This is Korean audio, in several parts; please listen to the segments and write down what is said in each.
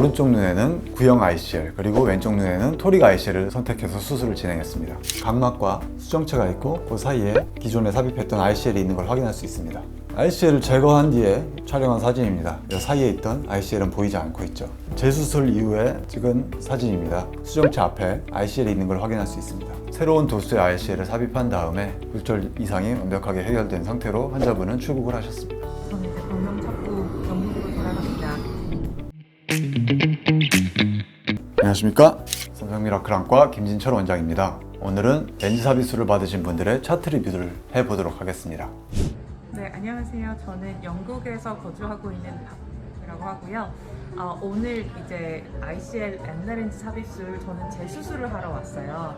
오른쪽 눈에는 구형 ICL 그리고 왼쪽 눈에는 토릭 ICL을 선택해서 수술을 진행했습니다. 각막과 수정체가 있고 그 사이에 기존에 삽입했던 ICL이 있는 걸 확인할 수 있습니다. ICL을 제거한 뒤에 촬영한 사진입니다. 이 사이에 있던 ICL은 보이지 않고 있죠. 재수술 이후에 찍은 사진입니다. 수정체 앞에 ICL이 있는 걸 확인할 수 있습니다. 새로운 도수의 ICL을 삽입한 다음에 굴절 이상이 완벽하게 해결된 상태로 환자분은 출국을 하셨습니다. 저는 이제 방명 찾고 영국으로 돌아갑니다. 안녕하십니까? 삼성미라클안과 김진철 원장입니다. 오늘은 렌즈 삽입술을 받으신 분들의 차트 리뷰를 해보도록 하겠습니다. 네, 안녕하세요. 저는 영국에서 거주하고 있는 박이라고 하고요. 오늘 이제 ICL 렌즈 삽입술 저는 재수술을 하러 왔어요.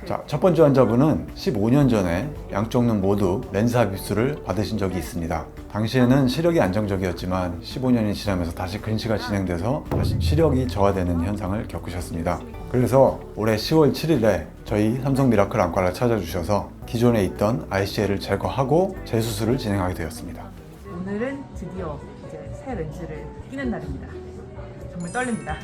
자, 첫 번째 환자분은 15년 전에 양쪽 눈 모두 렌즈 삽입술을 받으신 적이 있습니다. 당시에는 시력이 안정적이었지만 15년이 지나면서 다시 근시가 진행돼서 다시 시력이 저하되는 현상을 겪으셨습니다. 그래서 올해 10월 7일에 저희 삼성미라클 안과를 찾아주셔서 기존에 있던 ICL을 제거하고 재수술을 진행하게 되었습니다. 오늘은 드디어 이제 새 렌즈를 끼는 날입니다. 정말 떨립니다.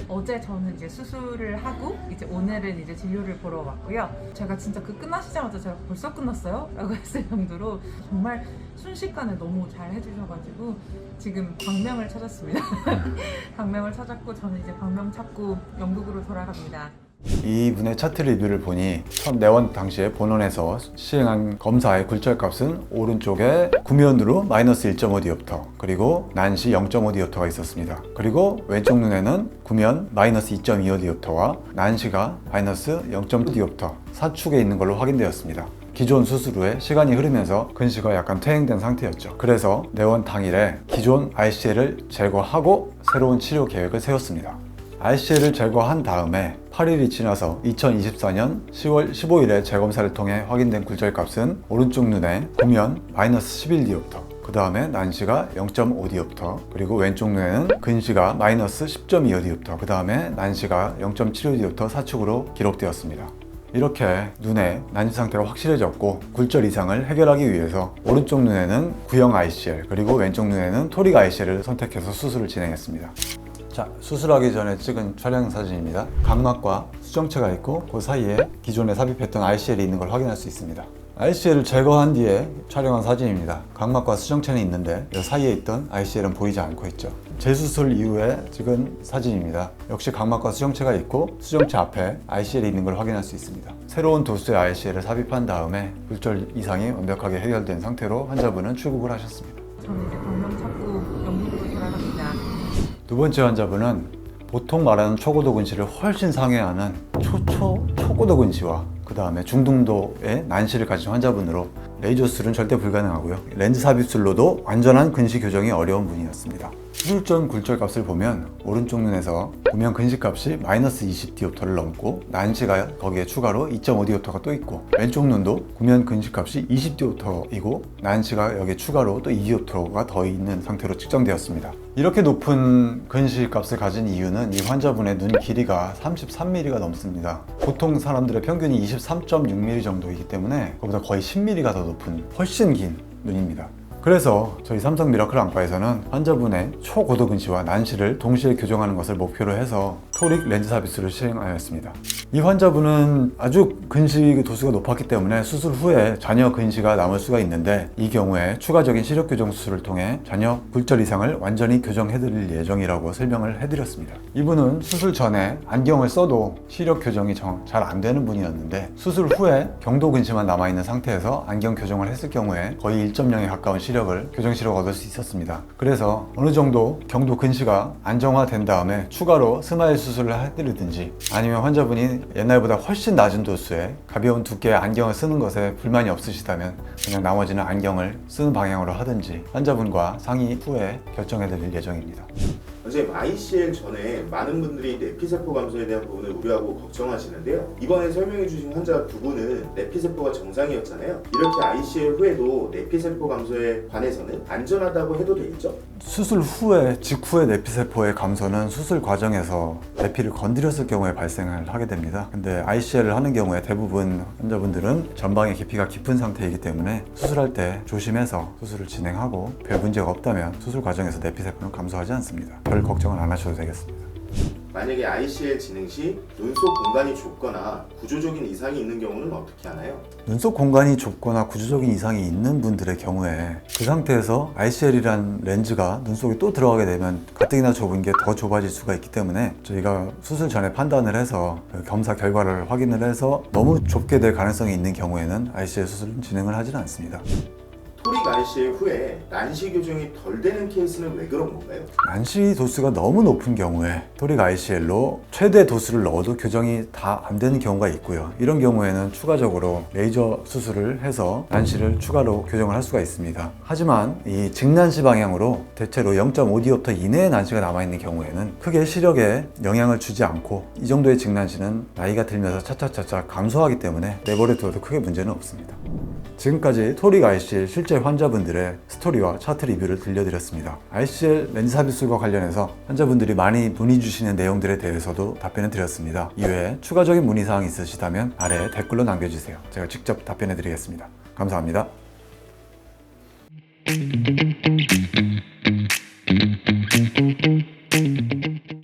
어제 저는 이제 수술을 하고 이제 오늘은 이제 진료를 보러 왔고요. 제가 진짜 그 끝나시자마자 제가 벌써 끝났어요? 라고 했을 정도로 정말 순식간에 너무 잘 해주셔가지고 지금 방명을 찾았습니다. 방명을 찾았고 저는 이제 방명 찾고 영국으로 돌아갑니다. 이분의 차트 리뷰를 보니 처음 내원 당시에 본원에서 시행한 검사의 굴절값은 오른쪽에 구면으로 마이너스 1.5디옵터 그리고 난시 0.5디옵터가 있었습니다. 그리고 왼쪽 눈에는 구면 마이너스 2.25디옵터와 난시가 마이너스 0.2디옵터 사축에 있는 걸로 확인되었습니다. 기존 수술 후에 시간이 흐르면서 근시가 약간 퇴행된 상태였죠. 그래서 내원 당일에 기존 ICL을 제거하고 새로운 치료 계획을 세웠습니다. ICL을 제거한 다음에 8일이 지나서 2024년 10월 15일에 재검사를 통해 확인된 굴절값은 오른쪽 눈에 구면 마이너스 11디옵터 그 다음에 난시가 0.5디옵터 그리고 왼쪽 눈에는 근시가 마이너스 10.25디옵터 그 다음에 난시가 0.75디옵터 사축으로 기록되었습니다. 이렇게 눈의 난시 상태가 확실해졌고 굴절 이상을 해결하기 위해서 오른쪽 눈에는 구형 ICL 그리고 왼쪽 눈에는 토릭 ICL을 선택해서 수술을 진행했습니다. 자, 수술하기 전에 찍은 촬영 사진입니다. 각막과 수정체가 있고 그 사이에 기존에 삽입했던 ICL이 있는 걸 확인할 수 있습니다. ICL을 제거한 뒤에 촬영한 사진입니다. 각막과 수정체는 있는데 이 사이에 있던 ICL은 보이지 않고 있죠. 재수술 이후에 찍은 사진입니다. 역시 각막과 수정체가 있고 수정체 앞에 ICL이 있는 걸 확인할 수 있습니다. 새로운 도수의 ICL을 삽입한 다음에 굴절 이상이 완벽하게 해결된 상태로 환자분은 출국을 하셨습니다. 저는 이제 방명 찾고 영국으로 돌아갑니다. 두 번째 환자분은 보통 말하는 초고도 근시를 훨씬 상회하는 초고도 근시와 그 다음에 중등도의 난시를 가진 환자분으로 레이저 수술은 절대 불가능하고요. 렌즈 삽입술로도 완전한 근시 교정이 어려운 분이었습니다. 수술 전 굴절 값을 보면 오른쪽 눈에서 구면 근시 값이 마이너스 20디옵터를 넘고 난시가 거기에 추가로 2.5디옵터가 또 있고 왼쪽 눈도 구면 근시 값이 20디옵터이고 난시가 여기에 추가로 또 2디옵터가 더 있는 상태로 측정되었습니다. 이렇게 높은 근시 값을 가진 이유는 이 환자분의 눈 길이가 33mm가 넘습니다. 보통 사람들의 평균이 23.6mm 정도이기 때문에 그보다 거의 10mm가 더 높은 훨씬 긴 눈입니다. 그래서 저희 삼성 미라클 안과에서는 환자분의 초고도 근시와 난시를 동시에 교정하는 것을 목표로 해서 토릭 렌즈 삽입술을 시행하였습니다. 이 환자분은 아주 근시 도수가 높았기 때문에 수술 후에 잔여 근시가 남을 수가 있는데 이 경우에 추가적인 시력 교정 수술을 통해 잔여 굴절 이상을 완전히 교정해드릴 예정이라고 설명을 해드렸습니다. 이분은 수술 전에 안경을 써도 시력 교정이 잘 안 되는 분이었는데 수술 후에 경도 근시만 남아있는 상태에서 안경 교정을 했을 경우에 거의 1.0에 가까운 교정 시력을 얻을 수 있었습니다. 그래서 어느 정도 경도 근시가 안정화된 다음에 추가로 스마일 수술을 해드리든지 아니면 환자분이 옛날보다 훨씬 낮은 도수의 가벼운 두께의 안경을 쓰는 것에 불만이 없으시다면 그냥 나머지는 안경을 쓰는 방향으로 하든지 환자분과 상의 후에 결정해드릴 예정입니다. 선생님, ICL 전에 많은 분들이 내피세포 감소에 대한 부분을 우려하고 걱정하시는데요. 이번에 설명해 주신 환자 두 분은 내피세포가 정상이었잖아요. 이렇게 ICL 후에도 내피세포 감소에 관해서는 안전하다고 해도 되겠죠? 수술 후에 직후의 내피세포의 감소는 수술 과정에서 내피를 건드렸을 경우에 발생을 하게 됩니다. 근데 ICL을 하는 경우에 대부분 환자분들은 전방의 깊이가 깊은 상태이기 때문에 수술할 때 조심해서 수술을 진행하고 별 문제가 없다면 수술 과정에서 내피세포는 감소하지 않습니다. 별 걱정은 안 하셔도 되겠습니다. 만약에 ICL 진행 시 눈속 공간이 좁거나 구조적인 이상이 있는 경우는 어떻게 하나요? 눈속 공간이 좁거나 구조적인 이상이 있는 분들의 경우에 그 상태에서 ICL이란 렌즈가 눈 속에 또 들어가게 되면 가뜩이나 좁은 게 더 좁아질 수가 있기 때문에 저희가 수술 전에 판단을 해서 검사 결과를 확인을 해서 너무 좁게 될 가능성이 있는 경우에는 ICL 수술은 진행을 하지는 않습니다. 토릭 ICL 후에 난시 교정이 덜 되는 케이스는 왜 그런 건가요? 난시 도수가 너무 높은 경우에 토릭 ICL로 최대 도수를 넣어도 교정이 다 안 되는 경우가 있고요. 이런 경우에는 추가적으로 레이저 수술을 해서 난시를 추가로 교정을 할 수가 있습니다. 하지만 이 직난시 방향으로 대체로 0.5디옵터 이내의 난시가 남아있는 경우에는 크게 시력에 영향을 주지 않고 이 정도의 직난시는 나이가 들면서 차차차차 감소하기 때문에 내버려 두어도 크게 문제는 없습니다. 지금까지 토릭 ICL 실제 환자분들의 스토리와 차트 리뷰를 들려드렸습니다. ICL 렌즈 삽입술과 관련해서 환자분들이 많이 문의 주시는 내용들에 대해서도 답변을 드렸습니다. 이외에 추가적인 문의사항이 있으시다면 아래 댓글로 남겨주세요. 제가 직접 답변해 드리겠습니다. 감사합니다.